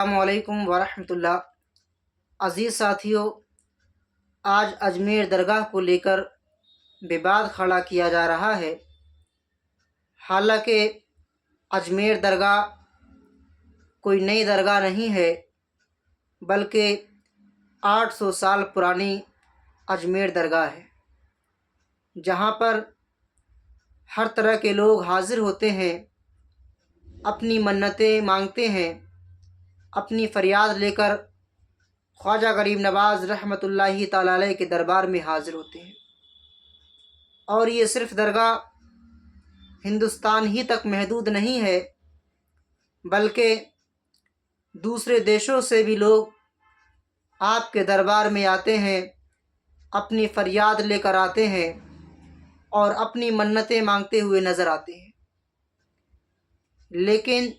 अस्सलामुअलैकुम वरहमतुल्लाह। अज़ीज़ साथियों, आज अजमेर दरगाह को लेकर विवाद खड़ा किया जा रहा है। हालांकि अजमेर दरगाह कोई नई दरगाह नहीं है, बल्कि 800 साल पुरानी अजमेर दरगाह है, जहाँ पर हर तरह के लोग हाज़िर होते हैं, अपनी मन्नतें मांगते हैं, अपनी फ़रियाद लेकर ख्वाजा गरीब नवाज़ रहमतुल्लाहि ताला अलैह के दरबार में हाज़िर होते हैं। और ये सिर्फ़ दरगाह हिंदुस्तान ही तक महदूद नहीं है, बल्कि दूसरे देशों से भी लोग आपके दरबार में आते हैं, अपनी फ़रियाद लेकर आते हैं और अपनी मन्नतें मांगते हुए नज़र आते हैं। लेकिन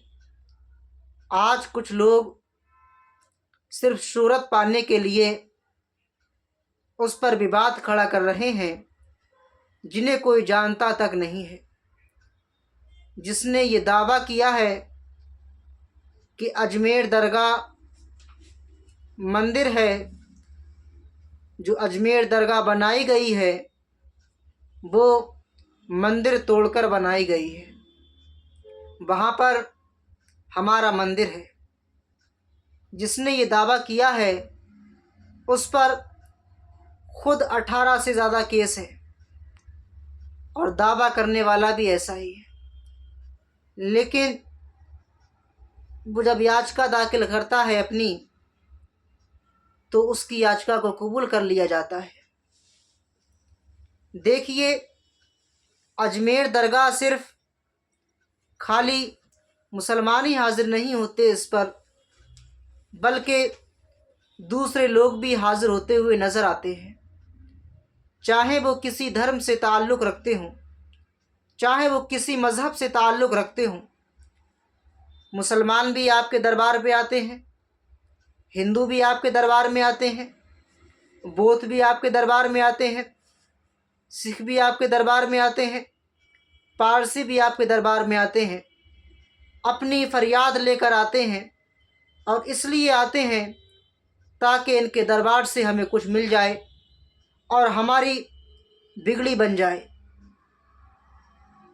आज कुछ लोग सिर्फ शोहरत पाने के लिए उस पर विवाद खड़ा कर रहे हैं, जिन्हें कोई जानता तक नहीं है। जिसने ये दावा किया है कि अजमेर दरगाह मंदिर है, जो अजमेर दरगाह बनाई गई है वो मंदिर तोड़कर बनाई गई है। वहाँ पर हमारा मंदिर है। जिसने ये दावा किया है उस पर खुद 18 से ज़्यादा केस है और दावा करने वाला भी ऐसा ही है। लेकिन वो जब याचिका दाखिल करता है अपनी, तो उसकी याचिका को कबूल कर लिया जाता है। देखिए, अजमेर दरगाह सिर्फ खाली मुसलमान ही हाज़िर नहीं होते इस पर, बल्कि दूसरे लोग भी हाज़िर होते हुए नज़र आते हैं। चाहे वो किसी धर्म से ताल्लुक़ रखते हों, चाहे वो किसी मज़हब से ताल्लुक़ रखते हों। मुसलमान भी आपके दरबार पे आते हैं, हिंदू भी आपके दरबार में आते हैं, बौद्ध भी आपके दरबार में आते हैं, सिख भी आपके दरबार में आते हैं, पारसी भी आपके दरबार में आते हैं। अपनी फ़रियाद लेकर आते हैं और इसलिए आते हैं ताकि इनके दरबार से हमें कुछ मिल जाए और हमारी बिगड़ी बन जाए।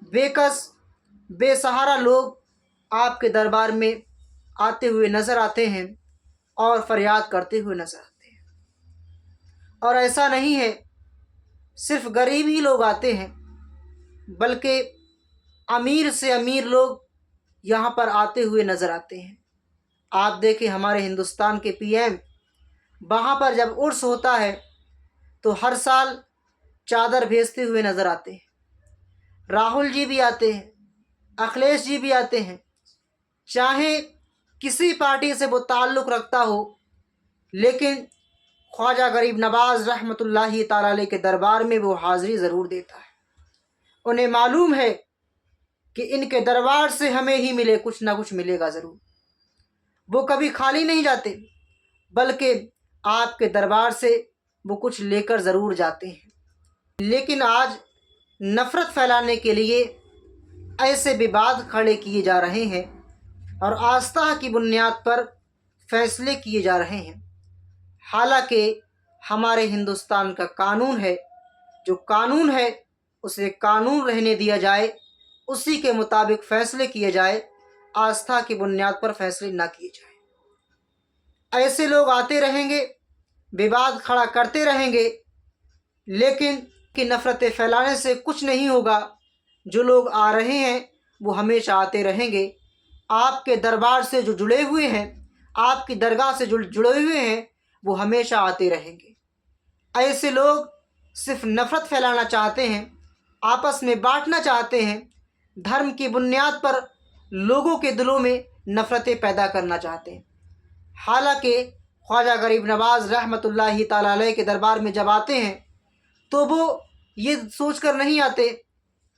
बेकस बेसहारा लोग आपके दरबार में आते हुए नज़र आते हैं और फ़रियाद करते हुए नज़र आते हैं। और ऐसा नहीं है सिर्फ़ गरीब ही लोग आते हैं, बल्कि अमीर से अमीर लोग यहाँ पर आते हुए नज़र आते हैं। आप देखें, हमारे हिंदुस्तान के पीएम वहाँ पर जब उर्स होता है तो हर साल चादर भेजते हुए नज़र आते हैं। राहुल जी भी आते हैं, अखिलेश जी भी आते हैं। चाहे किसी पार्टी से वो ताल्लुक़ रखता हो, लेकिन ख्वाजा गरीब नवाज़ रहमतुल्लाहि ताला अलैह के दरबार में वो हाज़िरी ज़रूर देता है। उन्हें मालूम है कि इनके दरबार से हमें ही मिले, कुछ ना कुछ मिलेगा ज़रूर। वो कभी खाली नहीं जाते, बल्कि आपके दरबार से वो कुछ लेकर ज़रूर जाते हैं। लेकिन आज नफ़रत फैलाने के लिए ऐसे विवाद खड़े किए जा रहे हैं और आस्था की बुनियाद पर फैसले किए जा रहे हैं। हालांकि हमारे हिंदुस्तान का कानून है, जो कानून है उसे कानून रहने दिया जाए, उसी के मुताबिक फ़ैसले किए जाए, आस्था की बुनियाद पर फैसले ना किए जाए। ऐसे लोग आते रहेंगे, विवाद खड़ा करते रहेंगे, लेकिन कि नफ़रतें फैलाने से कुछ नहीं होगा। जो लोग आ रहे हैं वो हमेशा आते रहेंगे। आपके दरबार से जो जुड़े हुए हैं, आपकी दरगाह से जुड़े हुए हैं, वो हमेशा आते रहेंगे। ऐसे लोग सिर्फ नफ़रत फैलाना चाहते हैं, आपस में बांटना चाहते हैं, धर्म की बुनियाद पर लोगों के दिलों में नफ़रतें पैदा करना चाहते हैं। हालांकि ख्वाजा गरीब नवाज़ रहमतुल्लाहि ताला अलैह के दरबार में जब आते हैं तो वो ये सोचकर नहीं आते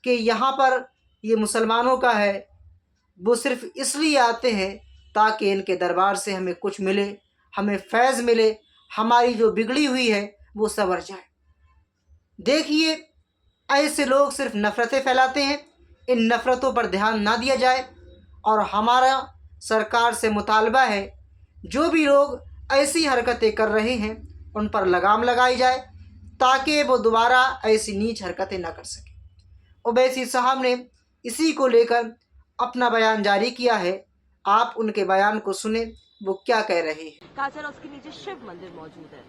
कि यहाँ पर ये मुसलमानों का है। वो सिर्फ़ इसलिए आते हैं ताकि इनके दरबार से हमें कुछ मिले, हमें फैज़ मिले, हमारी जो बिगड़ी हुई है वो संवर जाए। देखिए, ऐसे लोग सिर्फ नफ़रतें फैलाते हैं। इन नफ़रतों पर ध्यान ना दिया जाए और हमारा सरकार से मुतालबा है जो भी लोग ऐसी हरकतें कर रहे हैं उन पर लगाम लगाई जाए ताकि वो दोबारा ऐसी नीच हरकतें न कर सकें। ओवैसी साहब ने इसी को लेकर अपना बयान जारी किया है। आप उनके बयान को सुने, वो क्या कह रहे हैं। कहा जा रहा उसके नीचे शिव मंदिर मौजूद है।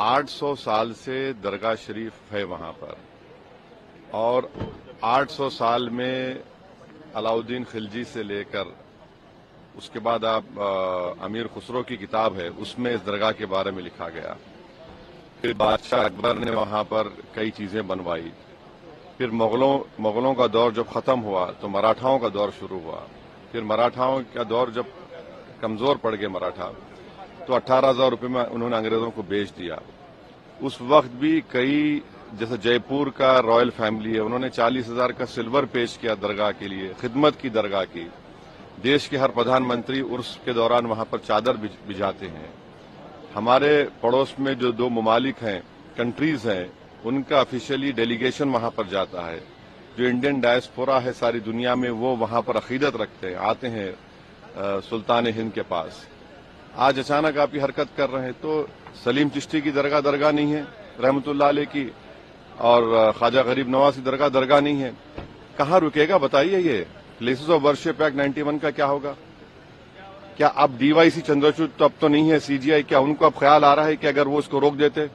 800 साल से दरगाह शरीफ है वहां पर, और 800 साल में अलाउद्दीन खिलजी से लेकर उसके बाद आप अमीर खुसरो की किताब है, उसमें इस दरगाह के बारे में लिखा गया। फिर बादशाह अकबर ने वहां पर कई चीजें बनवाई। फिर मुगलों का दौर जब खत्म हुआ तो मराठाओं का दौर शुरू हुआ। फिर मराठाओं का दौर जब कमजोर पड़ गए मराठा, तो 18,000 रुपये में उन्होंने अंग्रेजों को बेच दिया। उस वक्त भी कई, जैसे जयपुर का रॉयल फैमिली है, उन्होंने 40,000 का सिल्वर पेश किया दरगाह के लिए, खिदमत की दरगाह की। देश के हर प्रधानमंत्री उर्स के दौरान वहां पर चादर बिछाते हैं। हमारे पड़ोस में जो 2 ममालिक हैं, कंट्रीज हैं, उनका ऑफिशियली डेलीगेशन वहां पर जाता है। जो इंडियन डायस्पोरा है सारी दुनिया में, वो वहां पर अकीदत रखते हैं, आते हैं सुल्तान हिंद के पास। आज अचानक आप ये हरकत कर रहे हैं। तो सलीम चिश्ती की दरगाह नहीं है रहमतुल्लाह अलैह की, और ख्वाजा गरीब नवाज की दरगाह नहीं है। कहाँ रुकेगा बताइए। ये प्लेसेस ऑफ वर्शिप एक्ट 91 का क्या होगा? क्या अब डीवाईसी चंद्रचूड़ तो अब तो नहीं है, सीजीआई, क्या उनको अब ख्याल आ रहा है कि अगर वो इसको रोक देते?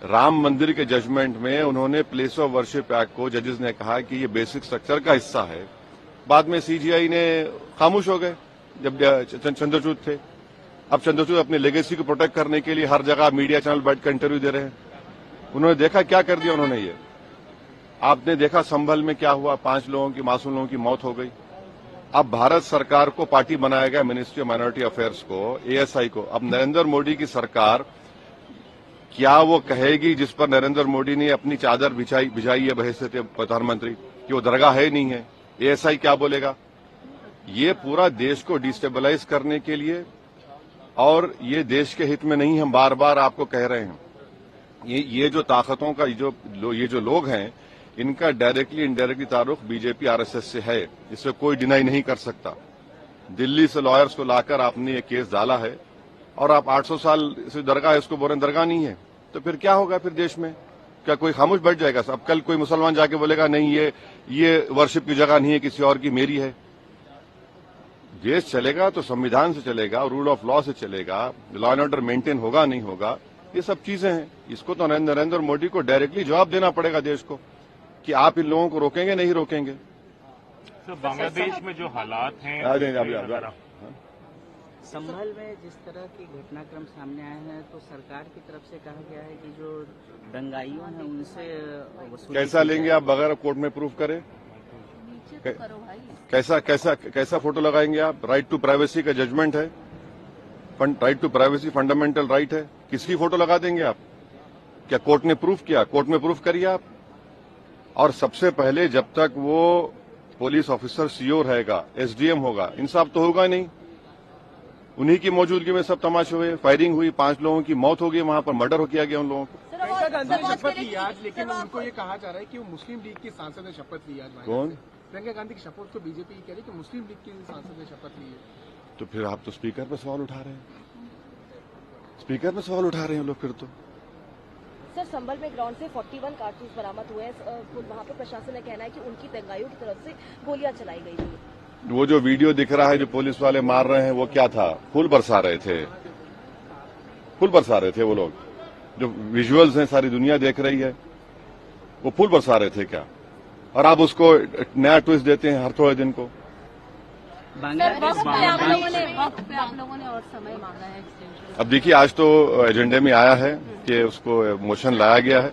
राम मंदिर के जजमेंट में उन्होंने प्लेस ऑफ वर्शिप एक्ट को, जजेस ने कहा कि ये बेसिक स्ट्रक्चर का हिस्सा है। बाद में सीजीआई ने खामोश हो गए जब चंद्रचूड़ थे। अब चंद्रचूड़ अपनी लेगेसी को प्रोटेक्ट करने के लिए हर जगह मीडिया चैनल बैठकर इंटरव्यू दे रहे हैं। उन्होंने देखा क्या कर दिया उन्होंने। ये आपने देखा संभल में क्या हुआ, 5 लोगों की, मासूम लोगों की मौत हो गई। अब भारत सरकार को पार्टी बनाया गया, मिनिस्ट्री ऑफ माइनॉरिटी अफेयर्स को, एएसआई को। अब नरेंद्र मोदी की सरकार क्या वो कहेगी जिस पर नरेंद्र मोदी ने अपनी चादर बिछाई है बहैसियत प्रधानमंत्री, कि वो दरगाह है नहीं है? एएसआई क्या बोलेगा? ये पूरा देश को डिस्टेबलाइज करने के लिए, और ये देश के हित में नहीं, हम बार बार आपको कह रहे हैं। ये जो ताकतों का ये जो लोग हैं, इनका डायरेक्टली इनडायरेक्टली ताल्लुक बीजेपी आरएसएस से है, इसे कोई डिनाई नहीं कर सकता। दिल्ली से लॉयर्स को लाकर आपने ये केस डाला है, और आप 800 साल से दरगाह है, इसको बोल रहे दरगाह नहीं है। तो फिर क्या होगा फिर देश में? क्या कोई खामोश बैठ जाएगा? अब कल कोई मुसलमान जाके बोलेगा नहीं ये वर्शिप की जगह नहीं है, किसी और की, मेरी है। देश चलेगा तो संविधान से चलेगा, रूल ऑफ लॉ से चलेगा, लॉ एंड ऑर्डर मेंटेन होगा नहीं होगा, ये सब चीजें हैं। इसको तो नरेंद्र मोदी को डायरेक्टली जवाब देना पड़ेगा देश को, कि आप इन लोगों को रोकेंगे नहीं रोकेंगे। सर, बांग्लादेश में जो हालात हैं, संभल में जिस तरह की घटनाक्रम सामने आए हैं, तो सरकार की तरफ से कहा गया है कि जो दंगाइयों हैं उनसे कैसा लेंगे आप बगैर कोर्ट में प्रूफ करे? कैसा फोटो लगाएंगे आप? राइट टू प्राइवेसी का जजमेंट है, right to privacy fundamental right है। किसकी फोटो लगा देंगे आप? क्या कोर्ट ने प्रूफ किया? कोर्ट में प्रूफ करिए आप। और सबसे पहले जब तक वो पुलिस ऑफिसर सीओ रहेगा, एसडीएम होगा, इंसाफ तो होगा नहीं। उन्हीं की मौजूदगी में सब तमाशे हुए, फायरिंग हुई, 5 लोगों की मौत हो गई, वहां पर मर्डर किया गया उन लोगों को। प्रियंका गांधी ने शपथ ली आज, लेकिन उनको ये कहा जा रहा है कि वो मुस्लिम लीग की सांसद ने शपथ ली आज। कौन? प्रियंका गांधी की शपथ को बीजेपी कह रही है कि मुस्लिम लीग की सांसद ने शपथ ली है। तो फिर आप तो स्पीकर पर सवाल उठा रहे हैं, स्पीकर पर सवाल उठा रहे हैं लोग। फिर तो सर, संभल में ग्राउंड से 41 कारतूस बरामद हुए हैं। वहाँ पर प्रशासन का कहना है कि उनकी दंगाइयों की तरफ से गोलियां चलाई गई थी। वो जो वीडियो दिख रहा है जो पुलिस वाले मार रहे हैं, वो क्या था? फूल बरसा रहे थे, फूल बरसा रहे थे वो लोग। जो विजुअल्स हैं सारी दुनिया देख रही है, वो फूल बरसा रहे थे क्या? और आप उसको नया ट्विस्ट देते हैं हर थोड़े दिन को। वक्त पे आप लोगों ने और समय मांगा है एक्सटेंशन। अब देखिए, आज तो एजेंडे में आया है कि उसको मोशन लाया गया है।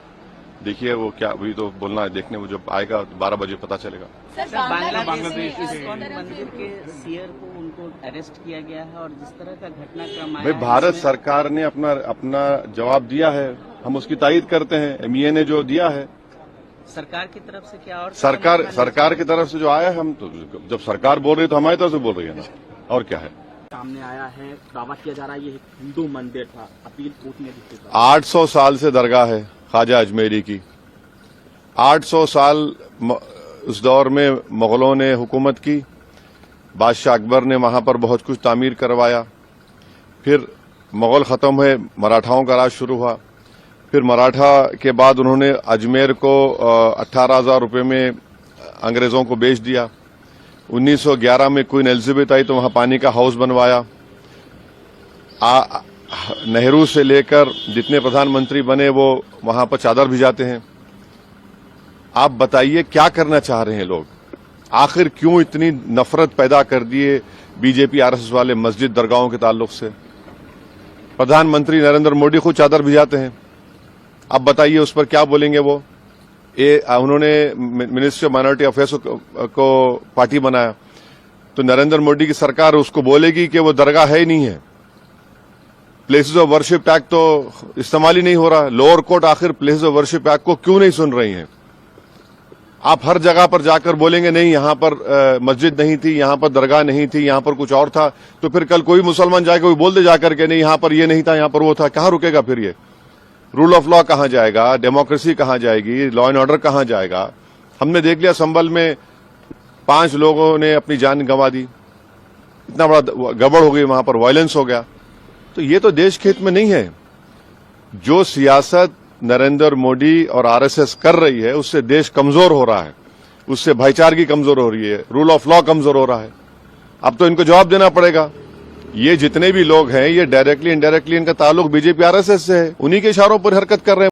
देखिए वो क्या, अभी तो बोलना है, देखने वो जब आएगा 12 बजे पता चलेगा। बांग्लादेश मंदिर के सीयर को उनको अरेस्ट किया गया है, और जिस तरह का घटनाक्रम आया भाई, भारत सरकार ने अपना जवाब दिया है, हम उसकी तायीद करते हैं। एमईए ने जो दिया है, सरकार की तरफ से क्या, और सरकार की तरफ से जो आया है, हम तो जब सरकार बोल रही है तो हमारी तरफ से बोल रही है ना, और क्या है। सामने आया है, दावा किया जा रहा है ये हिंदू मंदिर था, अपील कोर्ट ने दी। 800 साल से दरगाह है ख्वाजा अजमेरी की। 800 साल उस दौर में मुगलों ने हुकूमत की, बादशाह अकबर ने वहां पर बहुत कुछ तामीर करवाया, फिर मुगल खत्म हुए, मराठाओं का राज शुरू हुआ। फिर मराठा के बाद उन्होंने अजमेर को 18,000 रुपये में अंग्रेजों को बेच दिया। 1911 में क्वीन एलिजाबेथ आई तो वहां पानी का हाउस बनवाया। नेहरू से लेकर जितने प्रधानमंत्री बने वो वहां पर चादर भिजाते हैं। आप बताइए क्या करना चाह रहे हैं लोग? आखिर क्यों इतनी नफरत पैदा कर दिए बीजेपी आरएसएस वाले मस्जिद दरगाहों के ताल्लुक से? प्रधानमंत्री नरेंद्र मोदी खुद चादर भिजाते हैं। अब बताइए उस पर क्या बोलेंगे वो? उन्होंने मिनिस्ट्री ऑफ माइनॉरिटी अफेयर्स को पार्टी बनाया तो नरेंद्र मोदी की सरकार उसको बोलेगी कि वो दरगाह है ही नहीं है। प्लेसेस ऑफ वर्शिप एक्ट तो इस्तेमाल ही नहीं हो रहा। लोअर कोर्ट आखिर प्लेसेस ऑफ वर्शिप एक्ट को क्यों नहीं सुन रही है? आप हर जगह पर जाकर बोलेंगे नहीं यहां पर मस्जिद नहीं थी, यहां पर दरगाह नहीं थी, यहां पर कुछ और था, तो फिर कल कोई मुसलमान जाकर कोई बोल दे जाकर के नहीं यहां पर ये नहीं था, यहां पर वो था। कहां रुकेगा फिर ये? रूल ऑफ लॉ कहां जाएगा? डेमोक्रेसी कहां जाएगी? लॉ एंड ऑर्डर कहां जाएगा? हमने देख लिया संभल में 5 लोगों ने अपनी जान गंवा दी। इतना बड़ा गड़बड़ हो गई, वहां पर वायलेंस हो गया। तो ये तो देश के हित में नहीं है। जो सियासत नरेंद्र मोदी और आरएसएस कर रही है उससे देश कमजोर हो रहा है, उससे भाईचारगी कमजोर हो रही है, रूल ऑफ लॉ कमजोर हो रहा है। अब तो इनको जवाब देना पड़ेगा। ये जितने भी लोग हैं ये डायरेक्टली इनडायरेक्टली इनका ताल्लुक बीजेपी आरएसएस से है, उन्हीं के इशारों पर हरकत कर रहे हैं।